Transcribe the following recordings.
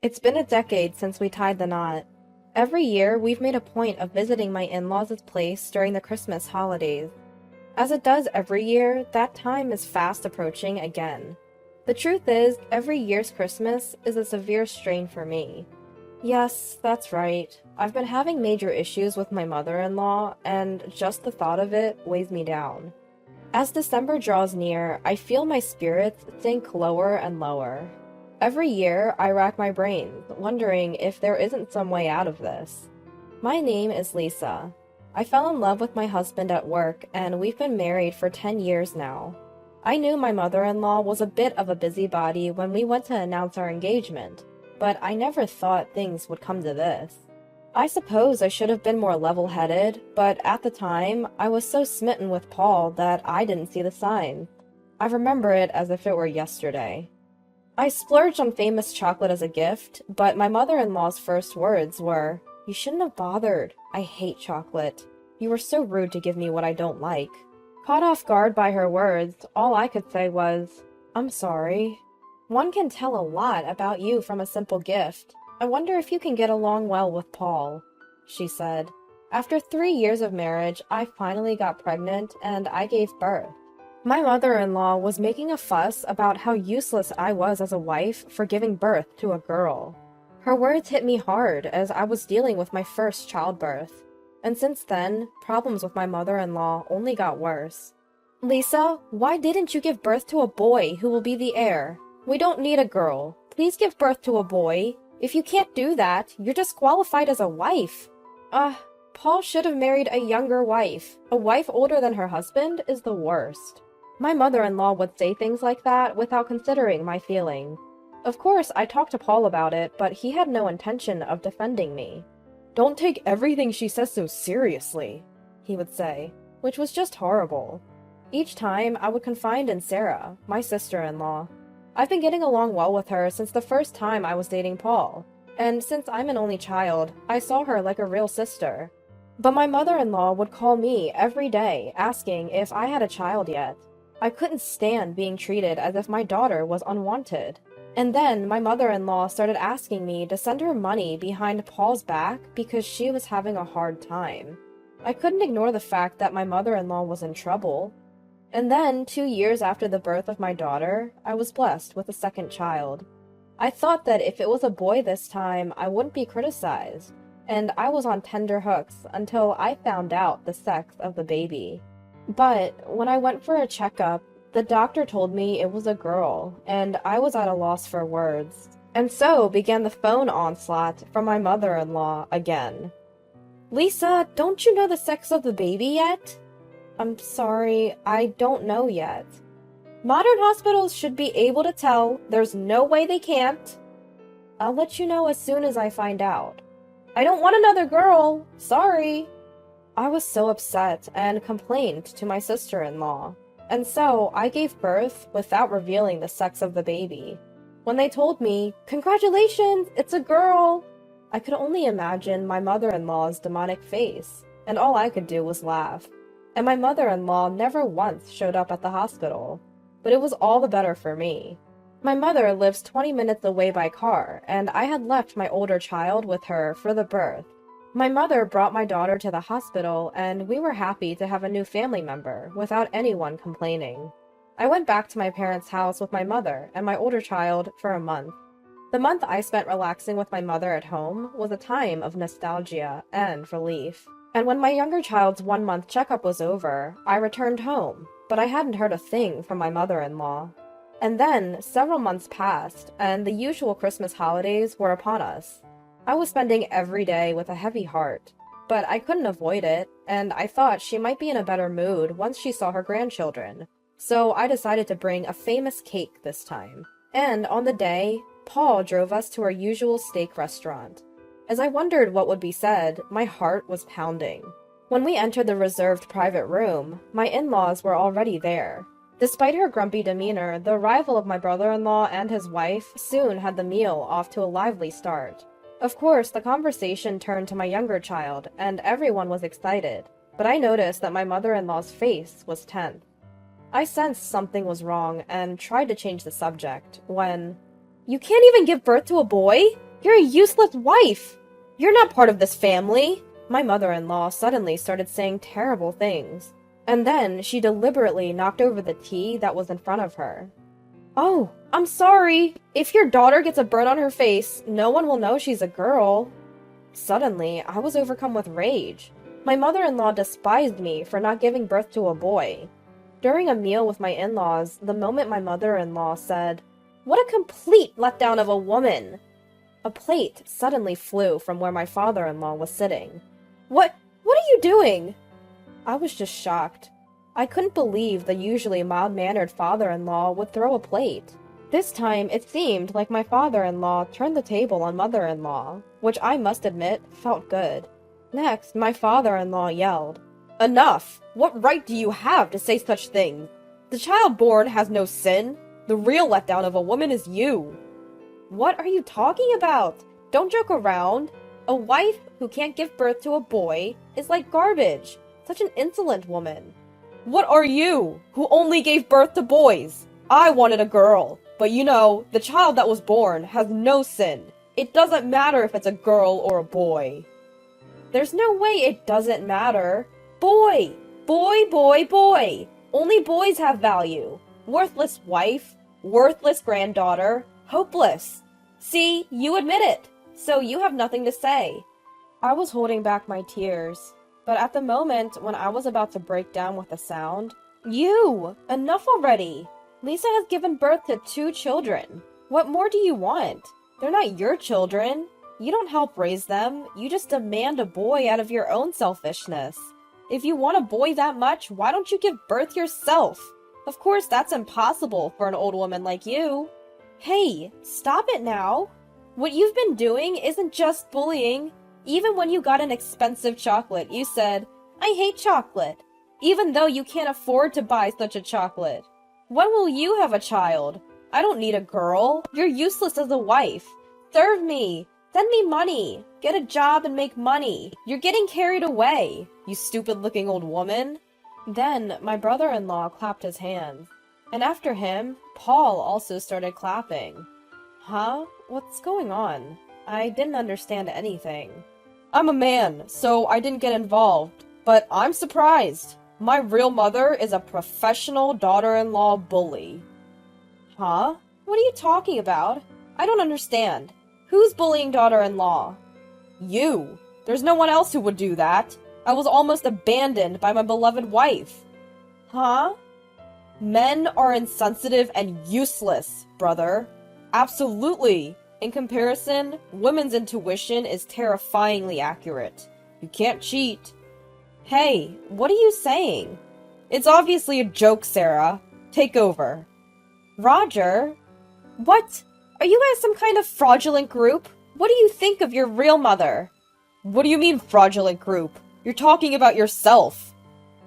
It's been a decade since we tied the knot. Every year, we've made a point of visiting my in-laws' place during the Christmas holidays. As it does every year, that time is fast approaching again. The truth is, every year's Christmas is a severe strain for me. Yes, that's right. I've been having major issues with my mother-in-law, and just the thought of it weighs me down. As December draws near, I feel my spirits sink lower and lower. Every year, I rack my brains, wondering if there isn't some way out of this. My name is Lisa. I fell in love with my husband at work, and we've been married for 10 years now. I knew my mother-in-law was a bit of a busybody when we went to announce our engagement, but I never thought things would come to this. I suppose I should have been more level-headed, but at the time, I was so smitten with Paul that I didn't see the signs. I remember it as if it were yesterday. I splurged on famous chocolate as a gift, but my mother-in-law's first words were, "You shouldn't have bothered. I hate chocolate. You were so rude to give me what I don't like." Caught off guard by her words, all I could say was, "I'm sorry. One can tell a lot about you from a simple gift. I wonder if you can get along well with Paul," she said. After 3 years of marriage, I finally got pregnant and I gave birth. My mother-in-law was making a fuss about how useless I was as a wife for giving birth to a girl. Her words hit me hard as I was dealing with my first childbirth. And since then, problems with my mother-in-law only got worse. "Lisa, why didn't you give birth to a boy who will be the heir? We don't need a girl. Please give birth to a boy. If you can't do that, you're disqualified as a wife." Paul should have married a younger wife. A wife older than her husband is the worst. My mother-in-law would say things like that without considering my feelings. Of course, I talked to Paul about it, but he had no intention of defending me. "Don't take everything she says so seriously," he would say, which was just horrible. Each time, I would confide in Sarah, my sister-in-law. I've been getting along well with her since the first time I was dating Paul, and since I'm an only child, I saw her like a real sister. But my mother-in-law would call me every day asking if I had a child yet. I couldn't stand being treated as if my daughter was unwanted. And then my mother-in-law started asking me to send her money behind Paul's back because she was having a hard time. I couldn't ignore the fact that my mother-in-law was in trouble. And then, 2 years after the birth of my daughter, I was blessed with a second child. I thought that if it was a boy this time, I wouldn't be criticized, and I was on tender hooks until I found out the sex of the baby. But when I went for a checkup, the doctor told me it was a girl, and I was at a loss for words. And so began the phone onslaught from my mother-in-law again. "Lisa, don't you know the sex of the baby yet?" "I'm sorry, I don't know yet." "Modern hospitals should be able to tell. There's no way they can't." "I'll let you know as soon as I find out." "I don't want another girl. Sorry." I was so upset and complained to my sister-in-law. And so I gave birth without revealing the sex of the baby. When they told me, "Congratulations, it's a girl," I could only imagine my mother-in-law's demonic face, and all I could do was laugh. And my mother-in-law never once showed up at the hospital. But it was all the better for me. My mother lives 20 minutes away by car, and I had left my older child with her for the birth. My mother brought my daughter to the hospital, and we were happy to have a new family member without anyone complaining. I went back to my parents' house with my mother and my older child for a month. The month I spent relaxing with my mother at home was a time of nostalgia and relief. And when my younger child's 1-month checkup was over, I returned home, but I hadn't heard a thing from my mother-in-law. And then, several months passed, and the usual Christmas holidays were upon us. I was spending every day with a heavy heart, but I couldn't avoid it, and I thought she might be in a better mood once she saw her grandchildren. So I decided to bring a famous cake this time. And on the day, Paul drove us to our usual steak restaurant. As I wondered what would be said, my heart was pounding. When we entered the reserved private room, my in-laws were already there. Despite her grumpy demeanor, the arrival of my brother-in-law and his wife soon had the meal off to a lively start. Of course, the conversation turned to my younger child, and everyone was excited, but I noticed that my mother-in-law's face was tense. I sensed something was wrong and tried to change the subject when, "You can't even give birth to a boy? You're a useless wife! You're not part of this family! My mother-in-law suddenly started saying terrible things. And then she deliberately knocked over the tea that was in front of her. Oh, I'm sorry. If your daughter gets a burn on her face, no one will know she's a girl. Suddenly, I was overcome with rage. My mother-in-law despised me for not giving birth to a boy. During a meal with my in-laws, the moment my mother-in-law said, "What a complete letdown of a woman!" a plate suddenly flew from where my father-in-law was sitting. What are you doing?" I was just shocked. I couldn't believe the usually mild-mannered father-in-law would throw a plate. This time, it seemed like my father-in-law turned the table on mother-in-law, which I must admit felt good. Next, my father-in-law yelled, "Enough! What right do you have to say such things? The child born has no sin. The real letdown of a woman is you." What are you talking about? Don't joke around. A wife who can't give birth to a boy is like garbage. Such an insolent woman. What are you, who only gave birth to boys? I wanted a girl, but you know, the child that was born has no sin. It doesn't matter if it's a girl or a boy. There's no way it doesn't matter. Boy! Boy, boy, boy! Only boys have value. Worthless wife, worthless granddaughter, hopeless. See, you admit it, so you have nothing to say. I was holding back my tears, but at the moment when I was about to break down with a sound, "You! Enough already! Lisa has given birth to 2 children. What more do you want? They're not your children. You don't help raise them, you just demand a boy out of your own selfishness. If you want a boy that much, why don't you give birth yourself? Of course, that's impossible for an old woman like you." Hey, stop it now. What you've been doing isn't just bullying. Even when you got an expensive chocolate, you said, "I hate chocolate," even though you can't afford to buy such a chocolate. When will you have a child? I don't need a girl. You're useless as a wife. Serve me. Send me money. Get a job and make money. You're getting carried away, you stupid-looking old woman. Then my brother-in-law clapped his hands. And after him, Paul also started clapping. Huh? What's going on? I didn't understand anything. I'm a man, so I didn't get involved. But I'm surprised. My real mother is a professional daughter-in-law bully. Huh? What are you talking about? I don't understand. Who's bullying daughter-in-law? You. There's no one else who would do that. I was almost abandoned by my beloved wife. Huh? Men are insensitive and useless, brother. Absolutely. In comparison, women's intuition is terrifyingly accurate. You can't cheat. Hey, what are you saying? It's obviously a joke, Sarah. Take over. Roger? What? Are you guys some kind of fraudulent group? What do you think of your real mother? What do you mean, fraudulent group? You're talking about yourself.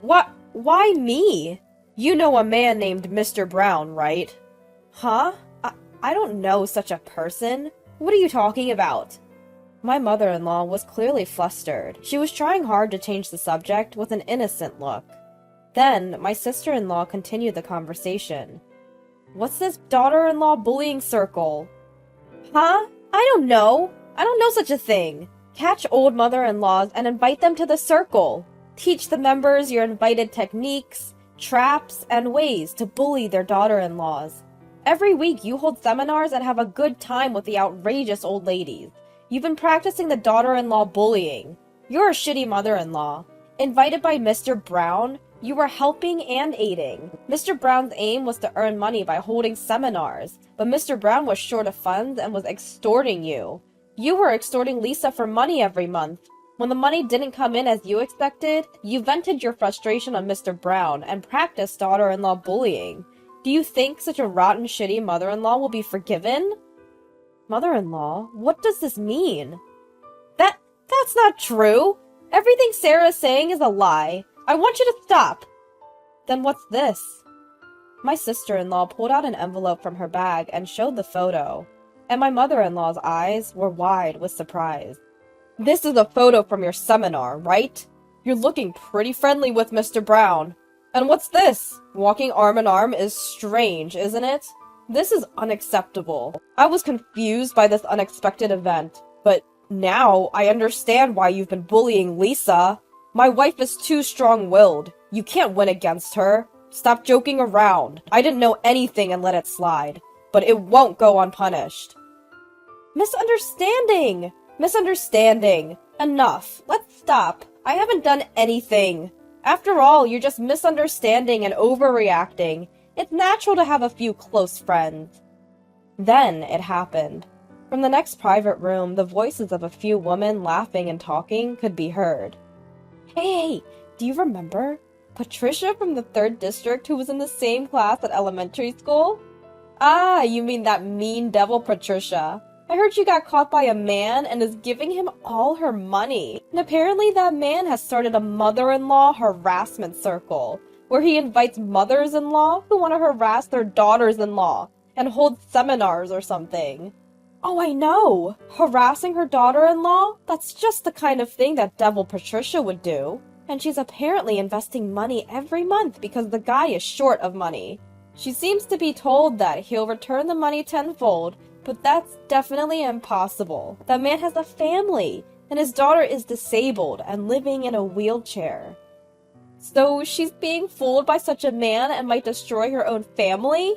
What? Why me? You know a man named Mr. Brown, right? Huh? I don't know such a person. What are you talking about? My mother-in-law was clearly flustered. She was trying hard to change the subject with an innocent look. Then, my sister-in-law continued the conversation. What's this daughter-in-law bullying circle? Huh? I don't know. I don't know such a thing. Catch old mother-in-laws and invite them to the circle. Teach the members your invited techniques, traps, and ways to bully their daughter-in-laws. Every week you hold seminars and have a good time with the outrageous old ladies. You've been practicing the daughter-in-law bullying. You're a shitty mother-in-law. Invited by Mr. Brown, you were helping and aiding. Mr. Brown's aim was to earn money by holding seminars, but Mr. Brown was short of funds and was extorting you. You were extorting Lisa for money every month. When the money didn't come in as you expected, you vented your frustration on Mr. Brown and practiced daughter-in-law bullying. Do you think such a rotten, shitty mother-in-law will be forgiven? Mother-in-law? What does this mean? That's not true! Everything Sarah's saying is a lie. I want you to stop! Then what's this? My sister-in-law pulled out an envelope from her bag and showed the photo, and my mother-in-law's eyes were wide with surprise. This is a photo from your seminar, right? You're looking pretty friendly with Mr. Brown. And what's this? Walking arm in arm is strange, isn't it? This is unacceptable. I was confused by this unexpected event, but now I understand why you've been bullying Lisa. My wife is too strong-willed. You can't win against her. Stop joking around. I didn't know anything and let it slide, but it won't go unpunished. Misunderstanding! Misunderstanding. Enough. Let's stop. I haven't done anything. After all, you're just misunderstanding and overreacting. It's natural to have a few close friends. Then it happened. From the next private room, the voices of a few women laughing and talking could be heard. Hey, do you remember? Patricia from the 3rd District who was in the same class at elementary school? Ah, you mean that mean devil Patricia. I heard she got caught by a man and is giving him all her money. And apparently that man has started a mother-in-law harassment circle, where he invites mothers-in-law who want to harass their daughters-in-law and hold seminars or something. Oh, I know! Harassing her daughter-in-law? That's just the kind of thing that devil Patricia would do. And she's apparently investing money every month because the guy is short of money. She seems to be told that he'll return the money tenfold, but that's definitely impossible. That man has a family, and his daughter is disabled and living in a wheelchair. So she's being fooled by such a man and might destroy her own family?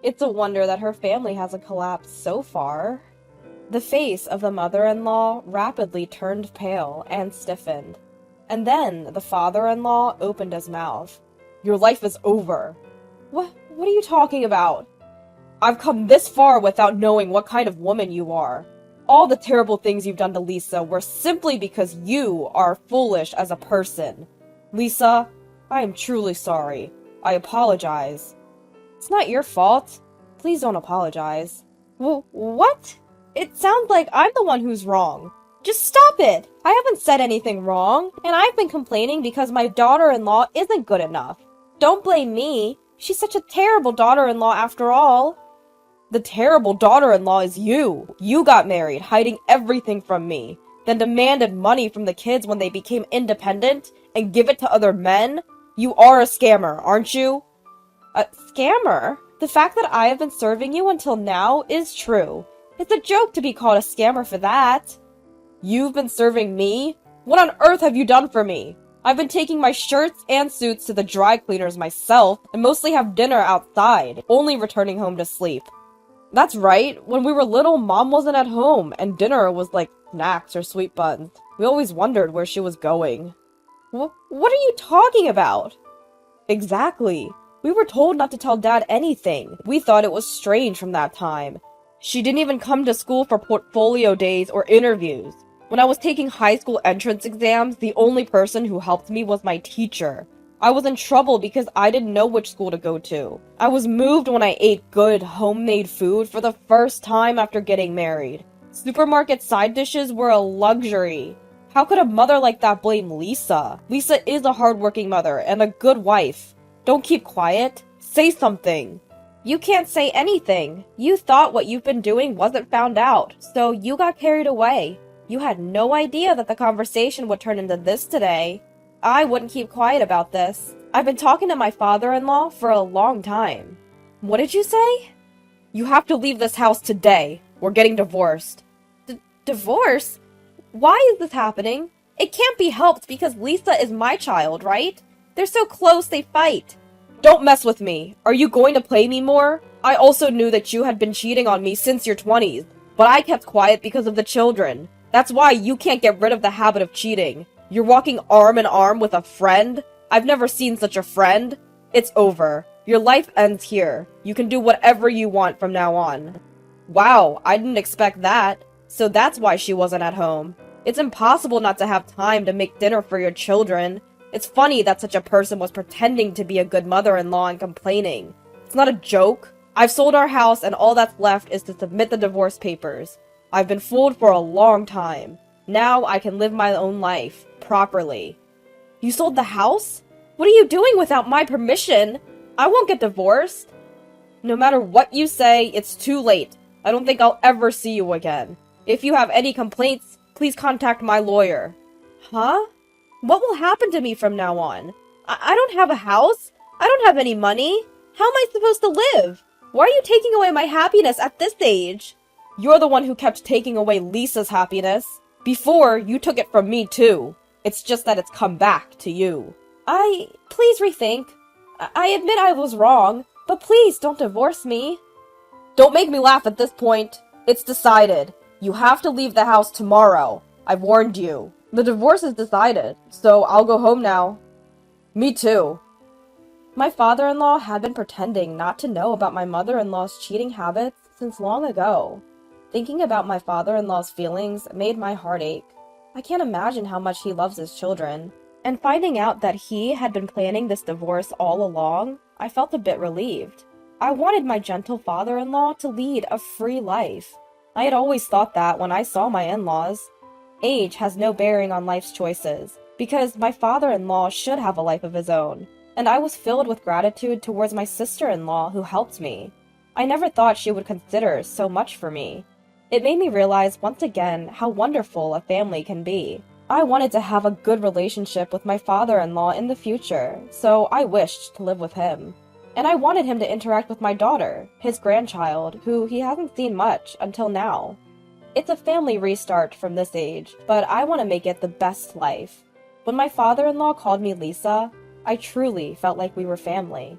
It's a wonder that her family hasn't collapsed so far. The face of the mother-in-law rapidly turned pale and stiffened. And then the father-in-law opened his mouth. Your life is over. What are you talking about? I've come this far without knowing what kind of woman you are. All the terrible things you've done to Lisa were simply because you are foolish as a person. Lisa, I am truly sorry. I apologize. It's not your fault. Please don't apologize. What? It sounds like I'm the one who's wrong. Just stop it! I haven't said anything wrong, and I've been complaining because my daughter-in-law isn't good enough. Don't blame me. She's such a terrible daughter-in-law after all. The terrible daughter-in-law is you. You got married, hiding everything from me, then demanded money from the kids when they became independent and give it to other men. You are a scammer, aren't you? A scammer? The fact that I have been serving you until now is true. It's a joke to be called a scammer for that. You've been serving me? What on earth have you done for me? I've been taking my shirts and suits to the dry cleaners myself and mostly have dinner outside, only returning home to sleep. That's right, when we were little, Mom wasn't at home, and dinner was like snacks or sweet buns. We always wondered where she was going. What are you talking about? Exactly. We were told not to tell Dad anything. We thought it was strange from that time. She didn't even come to school for portfolio days or interviews. When I was taking high school entrance exams, the only person who helped me was my teacher. I was in trouble because I didn't know which school to go to. I was moved when I ate good, homemade food for the first time after getting married. Supermarket side dishes were a luxury. How could a mother like that blame Lisa? Lisa is a hardworking mother and a good wife. Don't keep quiet. Say something. You can't say anything. You thought what you've been doing wasn't found out, so you got carried away. You had no idea that the conversation would turn into this today. I wouldn't keep quiet about this. I've been talking to my father-in-law for a long time. What did you say? You have to leave this house today. We're getting divorced. Divorce? Why is this happening? It can't be helped because Lisa is my child, right? They're so close they fight. Don't mess with me. Are you going to play me more? I also knew that you had been cheating on me since your 20s, but I kept quiet because of the children. That's why you can't get rid of the habit of cheating. You're walking arm in arm with a friend? I've never seen such a friend. It's over. Your life ends here. You can do whatever you want from now on. Wow, I didn't expect that. So that's why she wasn't at home. It's impossible not to have time to make dinner for your children. It's funny that such a person was pretending to be a good mother-in-law and complaining. It's not a joke. I've sold our house and all that's left is to submit the divorce papers. I've been fooled for a long time. Now I can live my own life, properly. You sold the house? What are you doing without my permission? I won't get divorced. No matter what you say, it's too late. I don't think I'll ever see you again. If you have any complaints, please contact my lawyer. Huh? What will happen to me from now on? I don't have a house. I don't have any money. How am I supposed to live? Why are you taking away my happiness at this age? You're the one who kept taking away Lisa's happiness. Before, you took it from me too. It's just that it's come back to you. Please rethink. I admit I was wrong, but please don't divorce me. Don't make me laugh at this point. It's decided. You have to leave the house tomorrow. I've warned you. The divorce is decided, so I'll go home now. Me too. My father-in-law had been pretending not to know about my mother-in-law's cheating habits since long ago. Thinking about my father-in-law's feelings made my heart ache. I can't imagine how much he loves his children. And finding out that he had been planning this divorce all along, I felt a bit relieved. I wanted my gentle father-in-law to lead a free life. I had always thought that when I saw my in-laws. Age has no bearing on life's choices, because my father-in-law should have a life of his own, and I was filled with gratitude towards my sister-in-law who helped me. I never thought she would consider so much for me. It made me realize once again how wonderful a family can be. I wanted to have a good relationship with my father-in-law in the future, so I wished to live with him. And I wanted him to interact with my daughter, his grandchild, who he hasn't seen much until now. It's a family restart from this age, but I want to make it the best life. When my father-in-law called me Lisa, I truly felt like we were family.